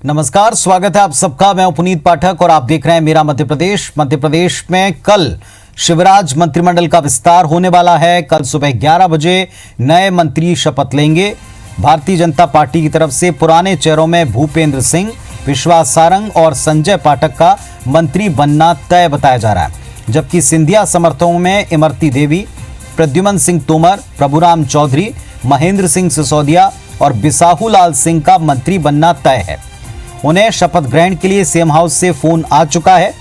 नमस्कार, स्वागत है आप सबका। मैं हूं पुनीत पाठक और आप देख रहे हैं मेरा मध्य प्रदेश। मध्य प्रदेश में कल शिवराज मंत्रिमंडल का विस्तार होने वाला है। कल सुबह 11 बजे नए मंत्री शपथ लेंगे। भारतीय जनता पार्टी की तरफ से पुराने चेहरों में भूपेंद्र सिंह, विश्वास सारंग और संजय पाठक का मंत्री बनना तय बताया जा रहा है, जबकि सिंधिया समर्थकों में इमरती देवी, प्रद्युमन सिंह तोमर, प्रभुराम चौधरी, महेंद्र सिंह सिसोदिया और बिसाहू लाल सिंह का मंत्री बनना तय है। उन्हें शपथ ग्रहण के लिए सीएम हाउस से फोन आ चुका है।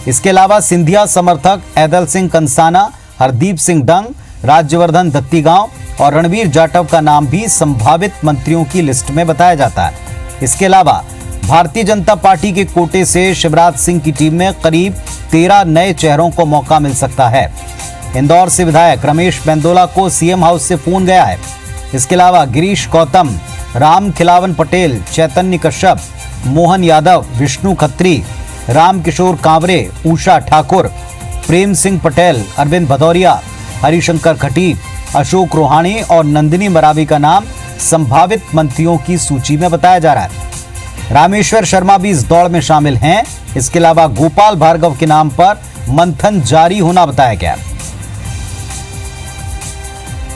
इसके अलावा सिंधिया समर्थक ऐदल सिंह कंसाना, हरदीप सिंह डंग, राज्यवर्धन दत्तीगांव और रणवीर जाटव का नाम भी संभावित मंत्रियों की लिस्ट में बताया जाता है। इसके अलावा भारतीय जनता पार्टी के कोटे से शिवराज सिंह की टीम में करीब 13 नए चेहरों को मौका मिल सकता है। इंदौर से विधायक रमेश मेंदोला को सीएम हाउस से फोन गया है। इसके अलावा गिरीश गौतम, राम खिलावन पटेल, चैतन्य कश्यप, मोहन यादव, विष्णु खत्री, राम किशोर कांवरे, उषा ठाकुर, प्रेम सिंह पटेल, अरविंद भदौरिया, हरिशंकर खटी, अशोक रोहाणी और नंदिनी मरावी का नाम संभावित मंत्रियों की सूची में बताया जा रहा है। रामेश्वर शर्मा भी इस दौड़ में शामिल हैं। इसके अलावा गोपाल भार्गव के नाम पर मंथन जारी होना बताया गया।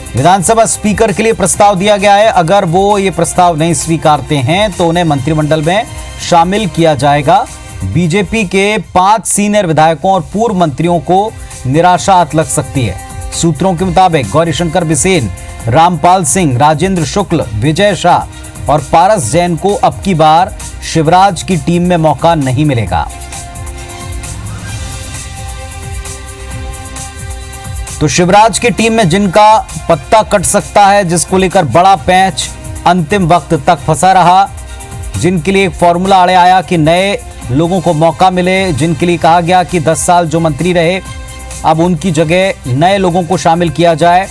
विधानसभा स्पीकर के लिए प्रस्ताव दिया गया है। अगर वो ये प्रस्ताव नहीं स्वीकारते हैं तो उन्हें मंत्रिमंडल में शामिल किया जाएगा। बीजेपी के 5 सीनियर विधायकों और पूर्व मंत्रियों को निराशा हाथ लग सकती है। सूत्रों के मुताबिक गौरीशंकर बिसेन, रामपाल सिंह, राजेंद्र शुक्ल, विजय शाह और पारस जैन को अब की बार शिवराज की टीम में मौका नहीं मिलेगा। तो शिवराज की टीम में जिनका पत्ता कट सकता है, जिसको लेकर बड़ा पैंच अंतिम वक्त तक फंसा रहा, जिनके लिए एक फॉर्मूला आड़े आया कि नए लोगों को मौका मिले, जिनके लिए कहा गया कि 10 साल जो मंत्री रहे अब उनकी जगह नए लोगों को शामिल किया जाए,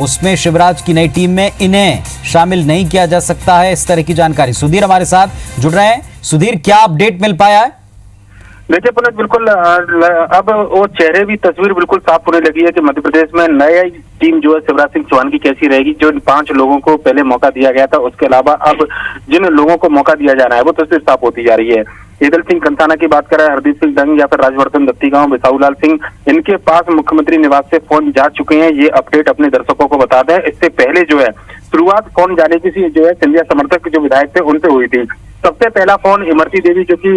उसमें शिवराज की नई टीम में इन्हें शामिल नहीं किया जा सकता है। इस तरह की जानकारी सुधीर हमारे साथ जुड़ रहे हैं। सुधीर, क्या अपडेट मिल पाया है? देखिए पुनीत, बिल्कुल अब वो चेहरे भी तस्वीर बिल्कुल साफ होने लगी है कि मध्य प्रदेश में नई टीम जो है शिवराज सिंह चौहान की कैसी रहेगी। जो 5 लोगों को पहले मौका दिया गया था, उसके अलावा अब जिन लोगों को मौका दिया जा रहा है वो तस्वीर साफ होती जा रही है। ऐदल सिंह कंसाना की बात करें, हरदीप सिंह डंग या फिर राज्यवर्धन दत्तीगांव, बिसाहू लाल सिंह, इनके पास मुख्यमंत्री निवास से फोन जा चुके हैं। ये अपडेट अपने दर्शकों को बता दें। इससे पहले जो है शुरुआत फोन जाने की जो है सिंधिया समर्थक जो विधायक थे उनसे हुई थी। सबसे पहला फोन इमरती देवी, जो कि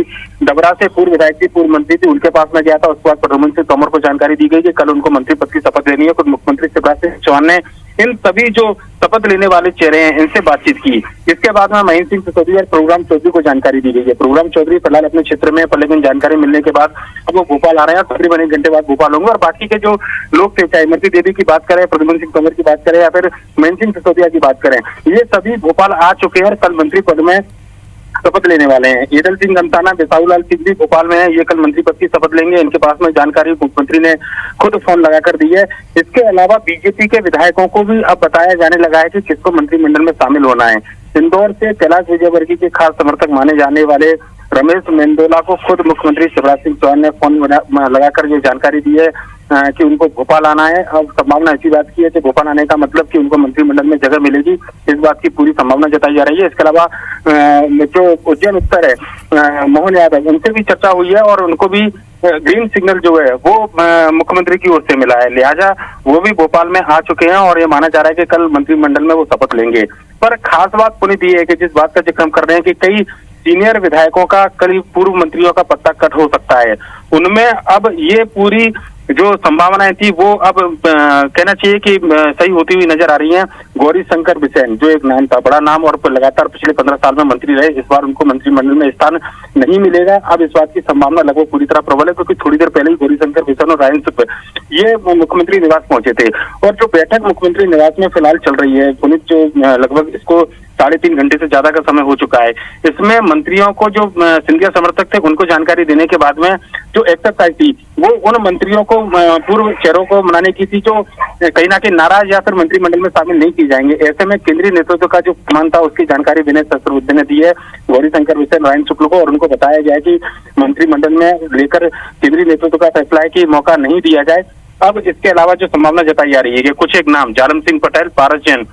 डबरा से पूर्व विधायक थी, पूर्व मंत्री थी, उनके पास में गया था। उसके बाद प्रद्युमन सिंह तोमर को जानकारी दी गई कि कल उनको मंत्री पद की शपथ लेनी है। खुद मुख्यमंत्री शिवराज सिंह चौहान ने इन सभी जो शपथ लेने वाले चेहरे हैं इनसे बातचीत की। इसके बाद में महेंद्र सिंह सिसोदिया और प्रभुराम चौधरी को जानकारी दी गई है। प्रभुराम चौधरी फिलहाल अपने क्षेत्र में, पर लेकिन जानकारी मिलने के बाद अब वो भोपाल आ रहे हैं। तकरीबन 1 घंटे बाद भोपाल होंगे। और बाकी के जो लोग थे, चाहे इमरती देवी की बात करें, प्रद्युमन सिंह तोमर की बात करें या फिर महेंद्र सिंह सिसोदिया की बात करें, ये सभी भोपाल आ चुके हैं और कल मंत्री पद में शपथ लेने वाले हैं। ऐदल सिंह कंसाना, बिसाहू लाल सिंह भी भोपाल में है। ये कल मंत्री पद की शपथ लेंगे। इनके पास में जानकारी मुख्यमंत्री ने खुद फोन लगाकर दी है। इसके अलावा बीजेपी के विधायकों को भी अब बताया जाने लगा है कि किसको मंत्रिमंडल में शामिल होना है। इंदौर से कैलाश विजयवर्गीय के खास समर्थक माने जाने वाले रमेश मेंदोला को खुद मुख्यमंत्री शिवराज सिंह चौहान ने फोन लगाकर ये जानकारी दी है कि उनको भोपाल आना है। अब संभावना ऐसी बात की है कि भोपाल आने का मतलब कि उनको मंत्रिमंडल में जगह मिलेगी, इस बात की पूरी संभावना जताई जा रही है। इसके अलावा जो उज्जैन उत्तर है, मोहन यादव, उनसे भी चर्चा हुई है और उनको भी ग्रीन सिग्नल जो है वो मुख्यमंत्री की ओर से मिला है। लिहाजा वो भी भोपाल में आ चुके हैं और ये माना जा रहा है कि कल मंत्रिमंडल में वो शपथ लेंगे। पर खास बात पुनीत ये है कि जिस बात का जिक्र हम कर रहे हैं कि कई सीनियर विधायकों का, कई पूर्व मंत्रियों का पत्ता कट हो सकता है, उनमें अब ये पूरी जो संभावनाएं थी वो अब कहना चाहिए कि सही होती हुई नजर आ रही हैं। गौरीशंकर बिसेन जो एक नाम था, बड़ा नाम, और लगातार पिछले 15 साल में मंत्री रहे, इस बार उनको मंत्रिमंडल में स्थान नहीं मिलेगा। अब इस बात की संभावना लगभग पूरी तरह प्रबल है, क्योंकि थोड़ी देर पहले ही गौरीशंकर बिसेन और रायन शुक्ल ये मुख्यमंत्री निवास पहुंचे थे। और जो बैठक मुख्यमंत्री निवास में फिलहाल चल रही है पुनीत, जो लगभग इसको 3.5 घंटे से ज्यादा का समय हो चुका है, इसमें मंत्रियों को जो सिंधिया समर्थक थे उनको जानकारी देने के बाद में जो एक्सरसाइज थी वो उन मंत्रियों को, पूर्व चेहरों को मनाने की थी जो कहीं ना कहीं नाराज या फिर मंत्रिमंडल में शामिल नहीं किए जाएंगे। ऐसे में केंद्रीय नेतृत्व का जो मान था उसकी जानकारी विनय सहस्त्रबुद्धे ने दी है गौरीशंकर बिसेन, रायन शुक्ल को, और उनको बताया गया है कि मंत्रिमंडल में लेकर केंद्रीय नेतृत्व का फैसला है कि मौका नहीं दिया जाए। अब इसके अलावा जो संभावना जताई जा रही है कि कुछ एक नाम, जालम सिंह पटेल, पारस जैन,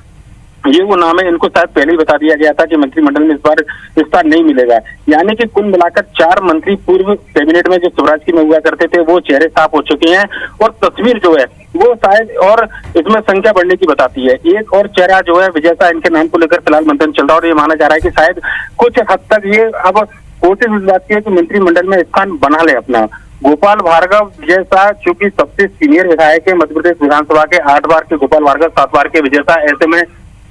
ये वो नाम है, इनको शायद पहले ही बता दिया गया था कि मंत्रिमंडल में इस बार इस हिस्सा नहीं मिलेगा। यानी कि कुल मिलाकर 4 मंत्री पूर्व कैबिनेट में जो शिवराज की में हुआ करते थे वो चेहरे साफ हो चुके हैं और तस्वीर जो है वो शायद और इसमें संख्या बढ़ने की बताती है। एक और चेहरा जो है विजय शाह, इनके नाम को लेकर फिलहाल मंथन चल रहा है और ये माना जा रहा है कि शायद कुछ हद तक ये अब कोशिश इस बात की है कि मंत्रिमंडल में स्थान बना ले अपना। गोपाल भार्गव, विजय शाह चूंकि सबसे सीनियर विधायक है मध्य प्रदेश विधानसभा के, 8 बार के गोपाल भार्गव, 7 बार के विजय शाह, ऐसे में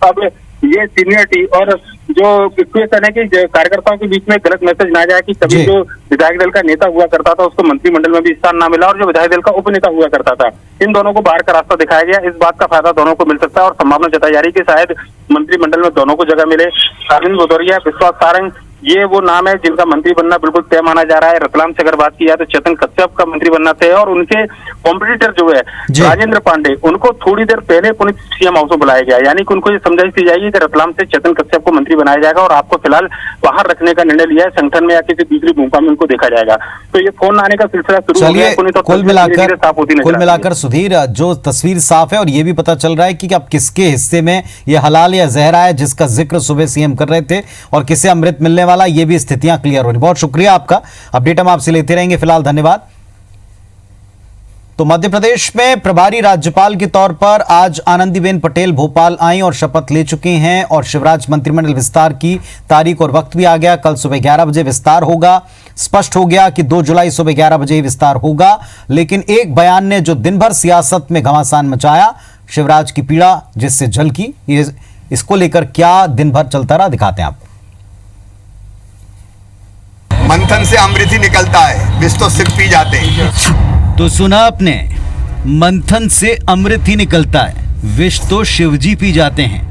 अब ये सीनियरिटी और जो इक्वेशन है कि कार्यकर्ताओं के बीच में गलत मैसेज ना जाए कि कभी जो विधायक दल का नेता हुआ करता था उसको मंत्रिमंडल में भी स्थान ना मिला और जो विधायक दल का उपनेता हुआ करता था, इन दोनों को बाहर का रास्ता दिखाया गया। इस बात का फायदा दोनों को मिल सकता है और संभावना जताई जा रही है कि शायद मंत्रिमंडल में दोनों को जगह मिले। अरविंद भदौरिया, विश्वास सारंग, ये वो नाम है जिनका मंत्री बनना बिल्कुल तय माना जा रहा है। रतलाम से अगर बात की जाए तो चेतन कश्यप का मंत्री बनना तय है और उनके कॉम्पिटिटर जो है राजेंद्र पांडे, उनको थोड़ी देर पहले पुलिस सीएम हाउस में बुलाया गया। यानी कि उनको ये समझाइश दी जाएगी कि रतलाम से चेतन कश्यप को मंत्री बनाया जाएगा और आपको फिलहाल बाहर रखने का निर्णय लिया है, संगठन में या किसी दूसरी भूमिका में उनको देखा जाएगा। तो ये फोन आने का सिलसिला शुरू हो गया है। तो कुल मिलाकर सुधीर, जो तस्वीर साफ है और ये भी पता चल रहा है कि अब किसके हिस्से में ये हलाल या जहरा है जिसका जिक्र सुबह सीएम कर रहे थे और किसे अमृत मिलने वाला, ये भी स्थितियां क्लियर हो रही। बहुत शुक्रिया आपका, अपडेट हम आपसे लेते रहेंगे। फिलहाल धन्यवाद। तो मध्य प्रदेश में प्रभारी राज्यपाल के तौर पर आज आनंदीबेन पटेल भोपाल आई और शपथ ले चुके हैं और शिवराज मंत्रिमंडल विस्तार की तारीख और वक्त भी आ गया। कल सुबह 11 बजे विस्तार होगा। स्पष्ट हो गया कि 2 जुलाई सुबह 11 बजे ही विस्तार होगा। लेकिन एक बयान ने जो दिन भर सियासत में घमासान मचाया, शिवराज की पीड़ा जिससे झलकी, इसको लेकर क्या दिन भर चलता रहा, दिखाते हैं आप। मंथन से अमृत ही निकलता है, विष तो सिर्फ पी जाते हैं। तो सुना आपने, मंथन से अमृत ही निकलता है, विष तो शिवजी पी जाते हैं।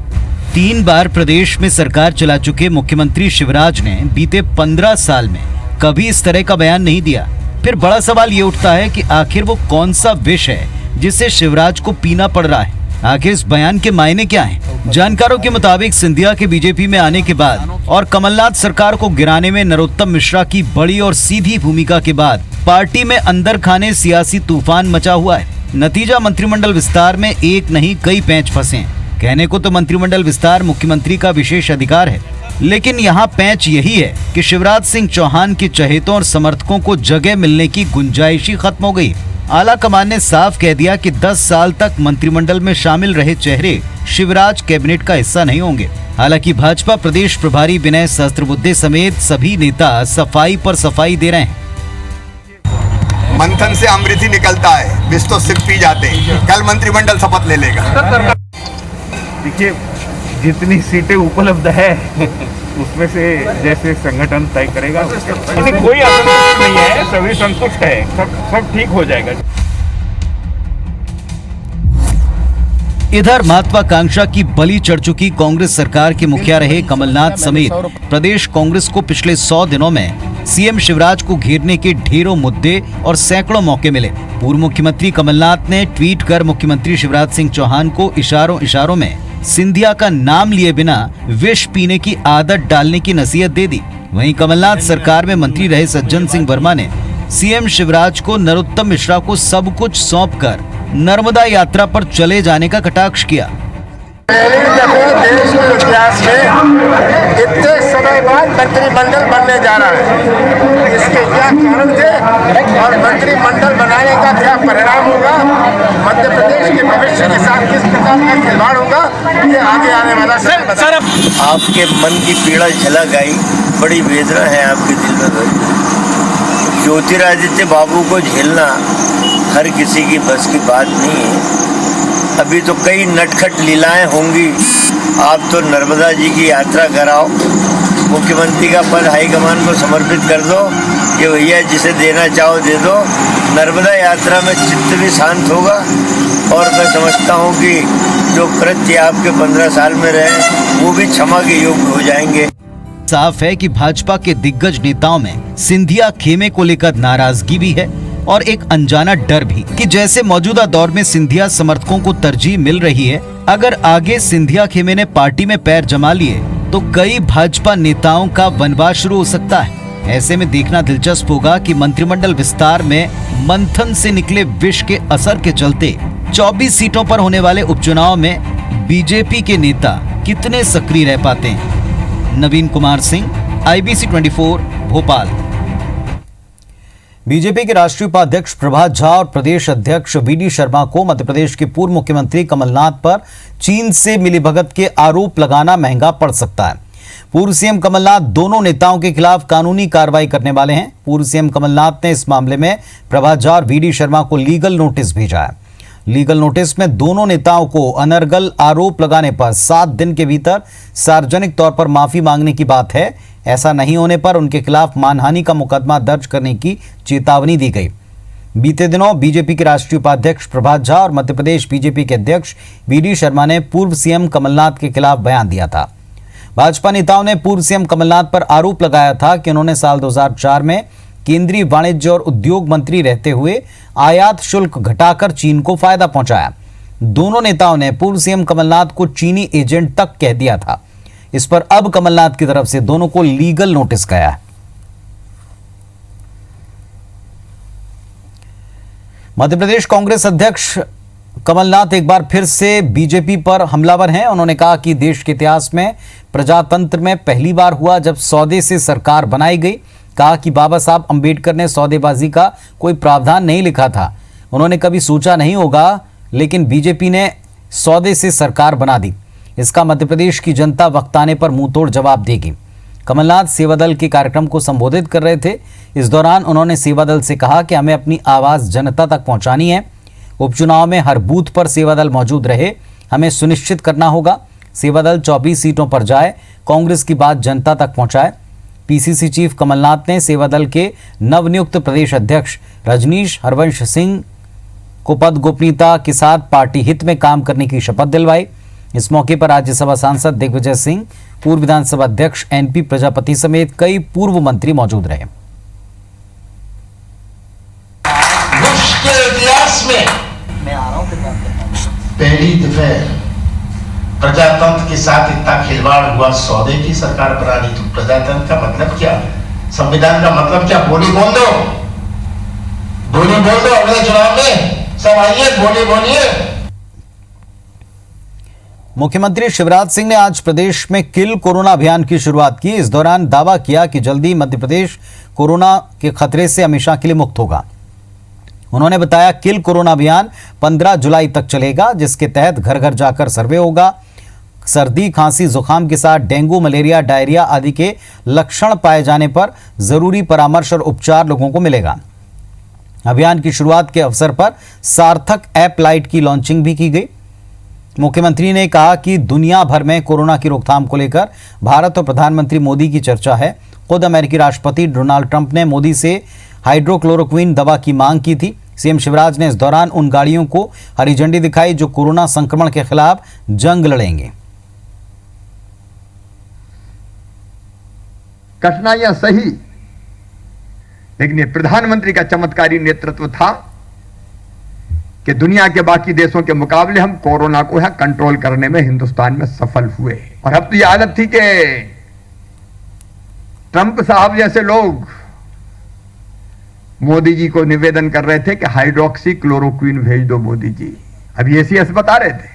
3 बार प्रदेश में सरकार चला चुके मुख्यमंत्री शिवराज ने बीते 15 साल में कभी इस तरह का बयान नहीं दिया। फिर बड़ा सवाल ये उठता है कि आखिर वो कौन सा विष है जिसे शिवराज को पीना पड़ रहा है। आखिर इस बयान के मायने क्या हैं? जानकारों के मुताबिक सिंधिया के बीजेपी में आने के बाद और कमलनाथ सरकार को गिराने में नरोत्तम मिश्रा की बड़ी और सीधी भूमिका के बाद पार्टी में अंदर खाने सियासी तूफान मचा हुआ है। नतीजा, मंत्रिमंडल विस्तार में एक नहीं कई पेंच फंसे हैं। कहने को तो मंत्रिमंडल विस्तार मुख्यमंत्री का विशेष अधिकार है, लेकिन यहाँ पेंच यही है कि शिवराज सिंह चौहान के चहेतों और समर्थकों को जगह मिलने की गुंजाइश ही खत्म हो गई। आला कमान ने साफ कह दिया कि 10 साल तक मंत्रिमंडल में शामिल रहे चेहरे शिवराज कैबिनेट का हिस्सा नहीं होंगे। हालांकि भाजपा प्रदेश प्रभारी विनय सहस्त्रबुद्धे समेत सभी नेता सफाई पर सफाई दे रहे हैं। मंथन से अमृत ही निकलता है, विष तो सिर्फ पी जाते हैं। कल मंत्रिमंडल शपथ ले लेगा। देखिए, जितनी सीटें उपलब्ध है उसमें से जैसे संगठन तय करेगा, कोई असंतुष्ट नहीं है, सभी संतुष्ट है, सब ठीक हो जाएगा। इधर महत्वाकांक्षा की बलि चढ़ चुकी कांग्रेस सरकार के मुखिया रहे कमलनाथ समेत प्रदेश कांग्रेस को पिछले 100 दिनों में सीएम शिवराज को घेरने के ढेरों मुद्दे और सैकड़ों मौके मिले। पूर्व मुख्यमंत्री कमलनाथ ने ट्वीट कर मुख्यमंत्री शिवराज सिंह चौहान को इशारों में सिंधिया का नाम लिए बिना विष पीने की आदत डालने की नसीहत दे दी। वहीं कमलनाथ सरकार में मंत्री रहे सज्जन सिंह वर्मा ने सीएम शिवराज को नरोत्तम मिश्रा को सब कुछ सौंपकर नर्मदा यात्रा पर चले जाने का कटाक्ष किया। पहली दफे देश के इतिहास में इतने समय बाद मंत्रिमंडल बनने जा रहा है। इसके क्या कारण थे और मंत्रिमंडल बनाने का क्या परिणाम होगा, मध्य प्रदेश के भविष्य के साथ किस प्रकार का खिलवाड़ होगा, ये आगे आने वाला सर। आपके मन की पीड़ा झलक आई, बड़ी वेदना है आपके दिल में। ज्योतिरादित्य बाबू को झेलना हर किसी की बस की बात नहीं है। अभी तो कई नटखट लीलाएं होंगी। आप तो नर्मदा जी की यात्रा कराओ, मुख्यमंत्री का पद हाईकमान को समर्पित कर दो कि भैया जिसे देना चाहो दे दो। नर्मदा यात्रा में चित्त भी शांत होगा और मैं समझता हूँ कि जो कृत्य आपके 15 साल में रहे वो भी क्षमा के योग्य हो जाएंगे। साफ है कि भाजपा के दिग्गज नेताओं में सिंधिया खेमे को लेकर नाराजगी भी है और एक अनजाना डर भी कि जैसे मौजूदा दौर में सिंधिया समर्थकों को तरजीह मिल रही है, अगर आगे सिंधिया खेमे ने पार्टी में पैर जमा लिए तो कई भाजपा नेताओं का वनवास शुरू हो सकता है। ऐसे में देखना दिलचस्प होगा कि मंत्रिमंडल विस्तार में मंथन से निकले विष के असर के चलते 24 सीटों पर होने वाले उपचुनाव में बीजेपी के नेता कितने सक्रिय रह पाते हैं। नवीन कुमार सिंह, IBC 24 भोपाल। बीजेपी के राष्ट्रीय उपाध्यक्ष प्रभात झा और प्रदेश अध्यक्ष VD शर्मा को मध्य प्रदेश के पूर्व मुख्यमंत्री कमलनाथ पर चीन से मिलीभगत के आरोप लगाना महंगा पड़ सकता है। पूर्व सीएम कमलनाथ दोनों नेताओं के खिलाफ कानूनी कार्रवाई करने वाले हैं। पूर्व सीएम कमलनाथ ने इस मामले में प्रभात झा और VD शर्मा को लीगल नोटिस भेजा है। लीगल नोटिस में दोनों नेताओं को अनर्गल आरोप लगाने पर 7 दिन के भीतर सार्वजनिक तौर पर माफी मांगने की बात है। ऐसा नहीं होने पर उनके खिलाफ मानहानि का मुकदमा दर्ज करने की चेतावनी दी गई। बीते दिनों बीजेपी के राष्ट्रीय उपाध्यक्ष प्रभात झा और मध्य प्रदेश बीजेपी के अध्यक्ष VD शर्मा ने पूर्व सीएम कमलनाथ के खिलाफ बयान दिया था। भाजपा नेताओं ने पूर्व सीएम कमलनाथ पर आरोप लगाया था कि उन्होंने साल 2004 में केंद्रीय वाणिज्य और उद्योग मंत्री रहते हुए आयात शुल्क घटाकर चीन को फायदा पहुंचाया। दोनों नेताओं ने पूर्व सीएम कमलनाथ को चीनी एजेंट तक कह दिया था। इस पर अब कमलनाथ की तरफ से दोनों को लीगल नोटिस गया है। मध्य प्रदेश कांग्रेस अध्यक्ष कमलनाथ एक बार फिर से बीजेपी पर हमलावर हैं। उन्होंने कहा कि देश के इतिहास में प्रजातंत्र में पहली बार हुआ जब सौदे से सरकार बनाई गई। कहा कि बाबा साहब अंबेडकर ने सौदेबाजी का कोई प्रावधान नहीं लिखा था। उन्होंने कभी सोचा नहीं होगा, लेकिन बीजेपी ने सौदे से सरकार बना दी। इसका मध्य प्रदेश की जनता वक्त आने पर मुंहतोड़ जवाब देगी। कमलनाथ सेवादल के कार्यक्रम को संबोधित कर रहे थे। इस दौरान उन्होंने सेवादल से कहा कि हमें अपनी आवाज जनता तक पहुंचानी है। उपचुनाव में हर बूथ पर सेवादल मौजूद रहे, हमें सुनिश्चित करना होगा। सेवादल 24 सीटों पर जाए, कांग्रेस की बात जनता तक पहुंचाए। PCC चीफ कमलनाथ ने सेवादल के नवनियुक्त प्रदेश अध्यक्ष रजनीश हरवंश सिंह को पद गोपनीयता के साथ पार्टी हित में काम करने की शपथ दिलवाई। इस मौके पर राज्यसभा सांसद दिग्विजय सिंह, पूर्व विधानसभा अध्यक्ष NP प्रजापति समेत कई पूर्व मंत्री मौजूद रहे। मुश्किल इतिहास में पहली दफे प्रजातंत्र के साथ इतना खिलवाड़ हुआ, सौदे की सरकार बना ली। तो प्रजातंत्र का मतलब क्या, संविधान का मतलब क्या? बोली बोल दो, बोली बोल दो। अगले चुनाव में सब आइए, बोली बोलिए। मुख्यमंत्री शिवराज सिंह ने आज प्रदेश में किल कोरोना अभियान की शुरुआत की। इस दौरान दावा किया कि जल्दी मध्य प्रदेश कोरोना के खतरे से हमेशा के लिए मुक्त होगा। उन्होंने बताया किल कोरोना अभियान 15 जुलाई तक चलेगा, जिसके तहत घर घर जाकर सर्वे होगा। सर्दी, खांसी, जुकाम के साथ डेंगू, मलेरिया, डायरिया आदि के लक्षण पाए जाने पर जरूरी परामर्श और उपचार लोगों को मिलेगा। अभियान की शुरुआत के अवसर पर सार्थक ऐप लाइट की लॉन्चिंग भी की गई। मुख्यमंत्री ने कहा कि दुनिया भर में कोरोना की रोकथाम को लेकर भारत और प्रधानमंत्री मोदी की चर्चा है। खुद अमेरिकी राष्ट्रपति डोनाल्ड ट्रंप ने मोदी से हाइड्रोक्लोरोक्विन दवा की मांग की थी। सीएम शिवराज ने इस दौरान उन गाड़ियों को हरी झंडी दिखाई जो कोरोना संक्रमण के खिलाफ जंग लड़ेंगे। कठिनाइयां सही, लेकिन ये प्रधानमंत्री का चमत्कारी नेतृत्व था कि दुनिया के बाकी देशों के मुकाबले हम कोरोना को है कंट्रोल करने में हिंदुस्तान में सफल हुए। और अब तो ये आदत थी कि ट्रंप साहब जैसे लोग मोदी जी को निवेदन कर रहे थे कि हाइड्रोक्सी क्लोरोक्विन भेज दो मोदी जी। अब ये सीएस बता रहे थे।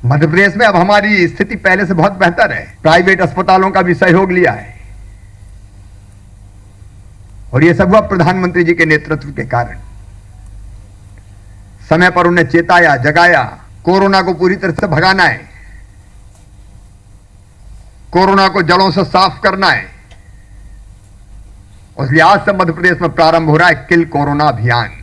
मध्य प्रदेश में अब हमारी स्थिति पहले से बहुत बेहतर है। प्राइवेट अस्पतालों का भी सहयोग लिया है और ये सब हुआ प्रधानमंत्री जी के नेतृत्व के कारण। समय पर उन्हें चेताया, जगाया। कोरोना को पूरी तरह से भगाना है, कोरोना को जड़ों से साफ करना है। इसलिए आज से मध्य प्रदेश में प्रारंभ हो रहा है किल कोरोना अभियान।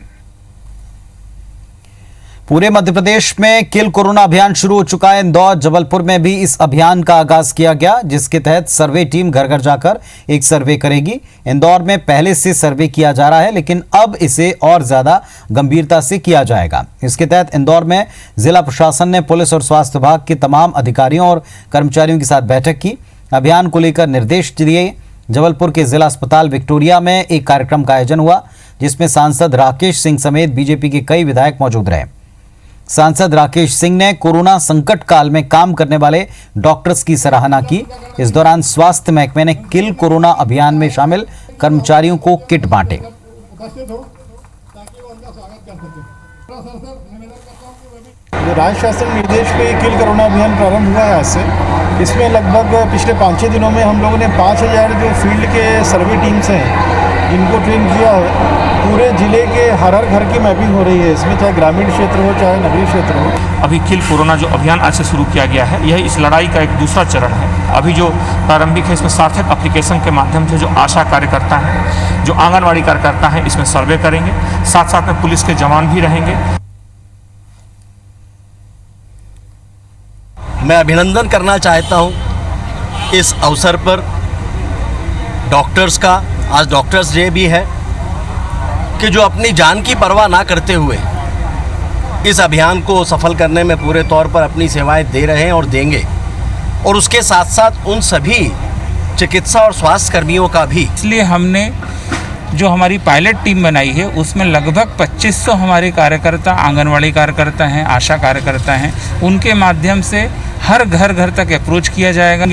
पूरे मध्य प्रदेश में किल कोरोना अभियान शुरू हो चुका है। इंदौर, जबलपुर में भी इस अभियान का आगाज किया गया, जिसके तहत सर्वे टीम घर घर जाकर एक सर्वे करेगी। इंदौर में पहले से सर्वे किया जा रहा है, लेकिन अब इसे और ज्यादा गंभीरता से किया जाएगा। इसके तहत इंदौर में जिला प्रशासन ने पुलिस और स्वास्थ्य विभाग के तमाम अधिकारियों और कर्मचारियों के साथ बैठक की, अभियान को लेकर निर्देश दिए। जबलपुर के जिला अस्पताल विक्टोरिया में एक कार्यक्रम का आयोजन हुआ, जिसमें सांसद राकेश सिंह समेत बीजेपी के कई विधायक मौजूद रहे। सांसद राकेश सिंह ने कोरोना संकट काल में काम करने वाले डॉक्टर्स की सराहना की। इस दौरान स्वास्थ्य महकमे ने किल कोरोना अभियान में शामिल कर्मचारियों को किट बांटे। जो राज्य शासन निर्देश पे किल कोरोना अभियान प्रारंभ हुआ है आज से, इसमें लगभग पिछले 5-6 दिनों में हम लोगों ने 5000 जो फील्ड के सर्वे टीम्स हैं इनको ट्रेन किया है। पूरे जिले के हर घर की मैपिंग हो रही है इसमें, चाहे ग्रामीण क्षेत्र हो चाहे नगरीय क्षेत्र हो। अभी किल कोरोना जो अभियान आज से शुरू किया गया है, यह इस लड़ाई का एक दूसरा चरण है। अभी जो प्रारंभिक है इसमें सार्थक एप्लीकेशन के माध्यम से जो आशा कार्यकर्ता हैं, जो आंगनवाड़ी कार्यकर्ता हैं, इसमें सर्वे करेंगे। साथ साथ में पुलिस के जवान भी रहेंगे। मैं अभिनंदन करना चाहता हूं इस अवसर पर डॉक्टर्स का, आज डॉक्टर्स डे भी है, कि जो अपनी जान की परवाह ना करते हुए इस अभियान को सफल करने में पूरे तौर पर अपनी सेवाएं दे रहे हैं और देंगे। और उसके साथ साथ उन सभी चिकित्सा और स्वास्थ्य कर्मियों का भी, इसलिए हमने जो हमारी पायलट टीम बनाई है उसमें लगभग 2500 हमारे कार्यकर्ता, आंगनवाड़ी कार्यकर्ता हैं, आशा कार्यकर्ता हैं, उनके माध्यम से हर घर तक अप्रोच किया जाएगा।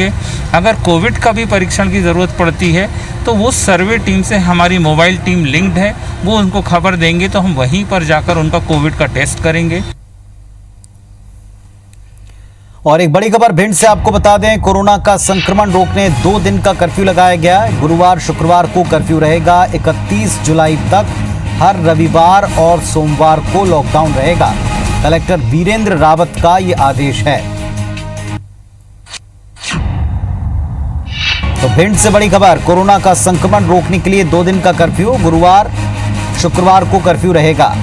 अगर कोविड का भी परीक्षण की ज़रूरत पड़ती है तो वो सर्वे टीम से हमारी मोबाइल टीम लिंक्ड है, वो उनको खबर देंगे तो हम वहीं पर जाकर उनका कोविड का टेस्ट करेंगे। और एक बड़ी खबर भिंड से आपको बता दें, कोरोना का संक्रमण रोकने 2 दिन का कर्फ्यू लगाया गया है। गुरुवार शुक्रवार को कर्फ्यू रहेगा। 31 जुलाई तक हर रविवार और सोमवार को लॉकडाउन रहेगा। कलेक्टर वीरेंद्र रावत का ये आदेश है। तो भिंड से बड़ी खबर, कोरोना का संक्रमण रोकने के लिए 2 दिन का कर्फ्यू, गुरुवार शुक्रवार को कर्फ्यू रहेगा।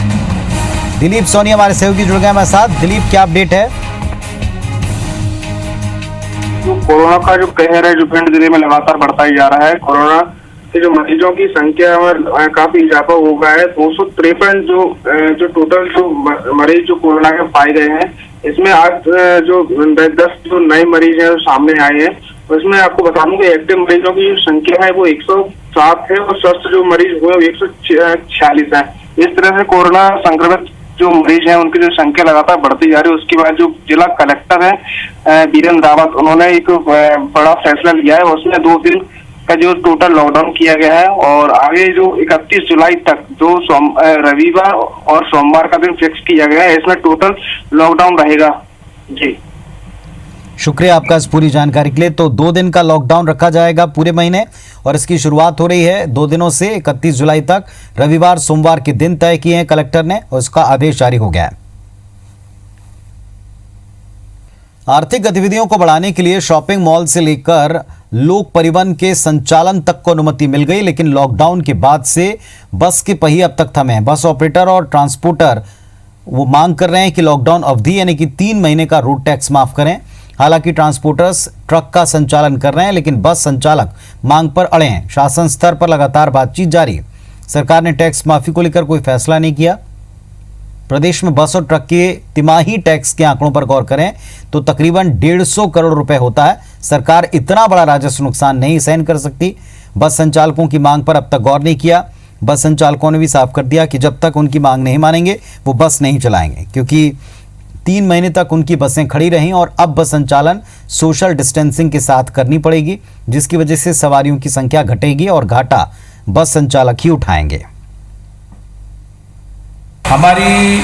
दिलीप सोनी हमारे सहयोगी जुड़ गए हमारे साथ। दिलीप, क्या अपडेट है? जो कोरोना का जो कहर है जो भिंड जिले में लगातार बढ़ता ही जा रहा है। कोरोना के जो मरीजों की संख्या में काफी इजाफा हो गया है। 253 जो टोटल जो मरीज जो कोरोना के पाए गए हैं, इसमें आज जो 10 जो नए मरीज हैं सामने आए हैं। उसमें आपको बता दूं कि एक्टिव मरीजों की जो संख्या है वो 107 है और स्वस्थ जो मरीज हुए वो 146 है। इस तरह से कोरोना संक्रमित जो मरीज हैं उनकी जो संख्या लगातार बढ़ती जा रही है। उसके बाद जो जिला कलेक्टर है वीरेंद्र रावत, उन्होंने एक बड़ा फैसला लिया है। उसमें 2 दिन का जो टोटल लॉकडाउन किया गया है और आगे जो 31 जुलाई तक जो रविवार और सोमवार का दिन फिक्स किया गया है, इसमें टोटल लॉकडाउन रहेगा। जी शुक्रिया आपका इस पूरी जानकारी के लिए। तो 2 दिन का लॉकडाउन रखा जाएगा पूरे महीने और इसकी शुरुआत हो रही है 2 दिनों से 31 जुलाई तक। रविवार सोमवार के दिन तय किए हैं कलेक्टर ने और उसका आदेश जारी हो गया है। आर्थिक गतिविधियों को बढ़ाने के लिए शॉपिंग मॉल से लेकर लोक परिवहन के संचालन तक को अनुमति मिल गई, लेकिन लॉकडाउन के बाद से बस के पहिए अब तक थमे हैं। बस ऑपरेटर और ट्रांसपोर्टर वो मांग कर रहे हैं कि लॉकडाउन अवधि यानी कि 3 महीने का रोड टैक्स माफ करें। हालांकि ट्रांसपोर्टर्स ट्रक का संचालन कर रहे हैं, लेकिन बस संचालक मांग पर अड़े हैं। शासन स्तर पर लगातार बातचीत जारी। सरकार ने टैक्स माफी को लेकर कोई फैसला नहीं किया। प्रदेश में बस और ट्रक के तिमाही टैक्स के आंकड़ों पर गौर करें तो तकरीबन 150 करोड़ रुपए होता है। सरकार इतना बड़ा राजस्व नुकसान नहीं सहन कर सकती। बस संचालकों की मांग पर अब तक गौर नहीं किया। बस संचालकों ने भी साफ कर दिया कि जब तक उनकी मांग नहीं मानेंगे वो बस नहीं चलाएंगे, क्योंकि 3 महीने तक उनकी बसें खड़ी रहीं और अब बस संचालन सोशल डिस्टेंसिंग के साथ करनी पड़ेगी, जिसकी वजह से सवारियों की संख्या घटेगी और घाटा बस संचालक ही उठाएंगे। हमारी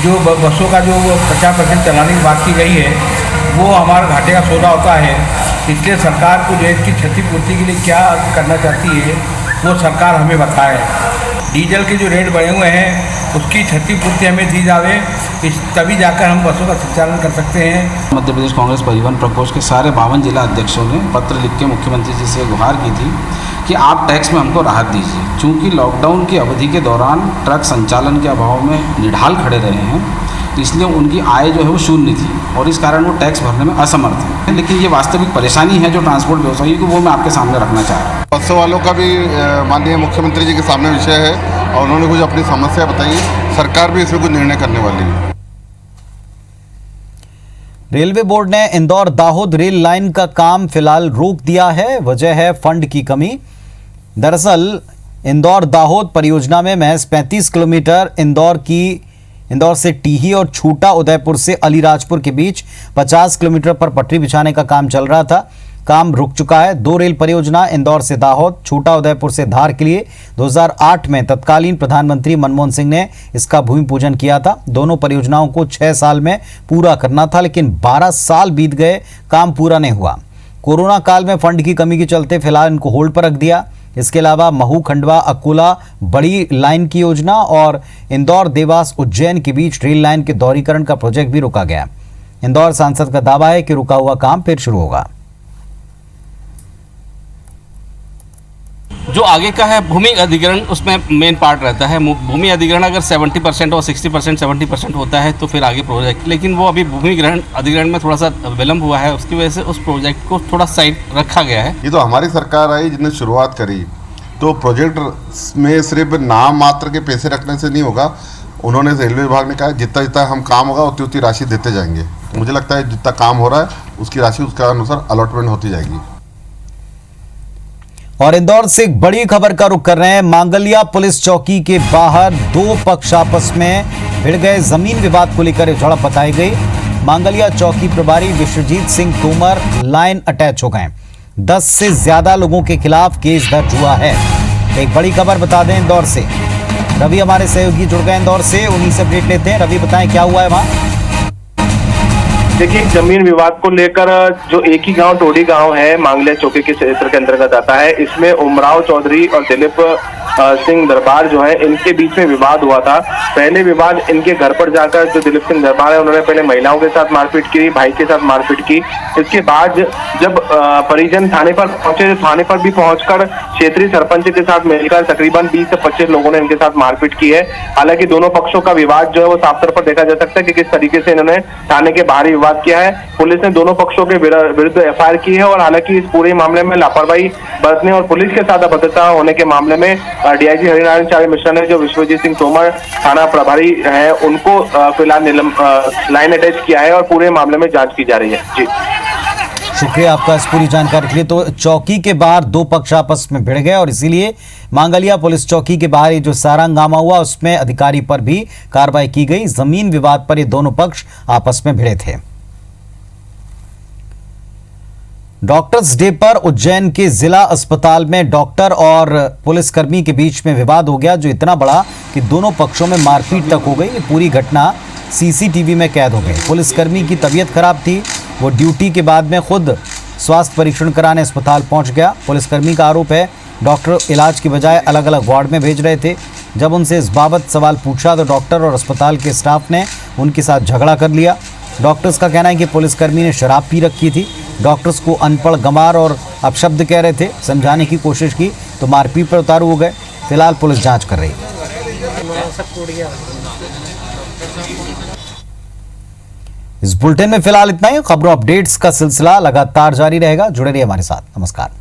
जो बसों का जो 50% चलाने की बात की गई है वो हमारा घाटे का सौदा होता है। इसलिए सरकार को जो इसकी क्षतिपूर्ति के लिए क्या करना चाहती है वो सरकार हमें बताए। डीजल के जो रेट बढ़े हुए हैं उसकी क्षतिपूर्ति हमें दी जावे, तभी जाकर हम बसों का संचालन कर सकते हैं। मध्य प्रदेश कांग्रेस परिवहन प्रकोष्ठ के सारे 52 जिला अध्यक्षों ने पत्र लिख के मुख्यमंत्री जी से गुहार की थी कि आप टैक्स में हमको राहत दीजिए। चूँकि लॉकडाउन की अवधि के दौरान ट्रक संचालन के अभाव में निढाल खड़े रहे हैं, इसलिए उनकी आय जो है वो शून्य थी और इस कारण वो टैक्स भरने में असमर्थ है। लेकिन ये वास्तविक परेशानी है जो ट्रांसपोर्ट व्यवसायी को, वो मैं आपके सामने रखना चाह रहा हूँ। बसों वालों का भी माननीय मुख्यमंत्री जी के सामने विषय है और उन्होंने कुछ अपनी समस्या बताई। सरकार भी इसमें कुछ निर्णय करने वाली है। रेलवे बोर्ड ने इंदौर दाहोद रेल लाइन का काम फिलहाल रोक दिया है। वजह है फंड की कमी। दरअसल इंदौर दाहोद परियोजना में महज 35 किलोमीटर इंदौर से टीही और छोटा उदयपुर से अलीराजपुर के बीच 50 किलोमीटर पर पटरी बिछाने का काम चल रहा था। काम रुक चुका है। 2 रेल परियोजना इंदौर से दाहोद, छोटा उदयपुर से धार के लिए 2008 में तत्कालीन प्रधानमंत्री मनमोहन सिंह ने इसका भूमि पूजन किया था। दोनों परियोजनाओं को 6 साल में पूरा करना था, लेकिन 12 साल बीत गए, काम पूरा नहीं हुआ। कोरोना काल में फंड की कमी के चलते फिलहाल इनको होल्ड पर रख दिया। इसके अलावा महू खंडवा अकोला बड़ी लाइन की योजना और इंदौर देवास उज्जैन के बीच रेल लाइन के दोहरीकरण का प्रोजेक्ट भी रोका गया। इंदौर सांसद का दावा है कि रुका हुआ काम फिर शुरू होगा। जो आगे का है भूमि अधिग्रहण, उसमें मेन पार्ट रहता है। भूमि अधिग्रहण अगर 70% और 60% 70% होता है तो फिर आगे प्रोजेक्ट, लेकिन वो अभी भूमि अधिग्रहण में थोड़ा सा विलम्ब हुआ है, उसकी वजह से उस प्रोजेक्ट को थोड़ा साइड रखा गया है। ये तो हमारी सरकार आई जिसने शुरुआत करी, तो प्रोजेक्ट में सिर्फ नाम मात्र के पैसे रखने से नहीं होगा। उन्होंने रेलवे विभाग ने कहा जितना जितना हम काम होगा उतनी उतनी राशि देते जाएंगे। मुझे लगता है जितना काम हो रहा है उसकी राशि उसके अनुसार अलॉटमेंट होती जाएगी। और इंदौर से एक बड़ी खबर का रुख कर रहे हैं। मांगलिया पुलिस चौकी के बाहर 2 पक्ष आपस में भिड़ गए। जमीन विवाद को लेकर झड़प बताई गई। मांगलिया चौकी प्रभारी विश्वजीत सिंह तोमर लाइन अटैच हो गए। 10 से ज्यादा लोगों के खिलाफ केस दर्ज हुआ है। एक बड़ी खबर बता दें इंदौर से, रवि हमारे सहयोगी जुड़ गए इंदौर से, उन्हीं से अपडेट लेते हैं। रवि बताएं क्या हुआ है वहां। देखिए, जमीन विवाद को लेकर जो एक ही गांव टोडी गांव है, मांगलिया चौकी के क्षेत्र के अंतर्गत आता है। इसमें उमराव चौधरी और दिलीप सिंह दरबार जो है, इनके बीच में विवाद हुआ था। पहले विवाद इनके घर पर जाकर जो दिलीप सिंह दरबार है, उन्होंने पहले महिलाओं के साथ मारपीट की, भाई के साथ मारपीट की। इसके बाद जब परिजन थाने पर पहुंचे, थाने पर भी पहुंचकर क्षेत्रीय सरपंच के साथ मिलकर तकरीबन 20 से 25 लोगों ने इनके साथ मारपीट की है। हालांकि दोनों पक्षों का विवाद जो है वो साफ तौर पर देखा जा सकता है कि किस तरीके से इन्होंने थाने के बाहर विवाद किया है। पुलिस ने दोनों पक्षों के विरुद्ध एफआईआर की है और हालांकि इस पूरे मामले में लापरवाही बरतने और पुलिस के साथ अभद्रता होने के मामले में डीआईजी हरिनारायण चार्य मिश्रा ने जो विश्वजीत सिंह तोमर थाना प्रभारी है उनको फिलहाल लाइन अटैच किया है और पूरे मामले में जांच की जा रही है। जी शुक्रिया आपका इस पूरी जानकारी के लिए। तो चौकी के बाहर 2 पक्ष आपस में भिड़ गए और इसीलिए मांगलिया पुलिस चौकी के बाहर जो सारा हंगामा हुआ उसमें अधिकारी पर भी कार्रवाई की गई। जमीन विवाद पर ये दोनों पक्ष आपस में भिड़े थे। डॉक्टर्स डे पर उज्जैन के जिला अस्पताल में डॉक्टर और पुलिसकर्मी के बीच में विवाद हो गया, जो इतना बड़ा कि दोनों पक्षों में मारपीट तक हो गई। ये पूरी घटना सीसीटीवी में कैद हो गई। पुलिसकर्मी की तबीयत खराब थी, वो ड्यूटी के बाद में खुद स्वास्थ्य परीक्षण कराने अस्पताल पहुंच गया। पुलिसकर्मी का आरोप है डॉक्टर इलाज की बजाय अलग अलग वार्ड में भेज रहे थे। जब उनसे इस बाबत सवाल पूछा तो डॉक्टर और अस्पताल के स्टाफ ने उनके साथ झगड़ा कर लिया। डॉक्टर्स का कहना है कि पुलिसकर्मी ने शराब पी रखी थी, डॉक्टर्स को अनपढ़, गंवार और अपशब्द कह रहे थे। समझाने की कोशिश की तो मारपीट पर उतारू हो गए। फिलहाल पुलिस जांच कर रही है। इस बुलेटिन में फिलहाल इतना ही। खबरों अपडेट्स का सिलसिला लगातार जारी रहेगा। जुड़े रहिए हमारे साथ। नमस्कार।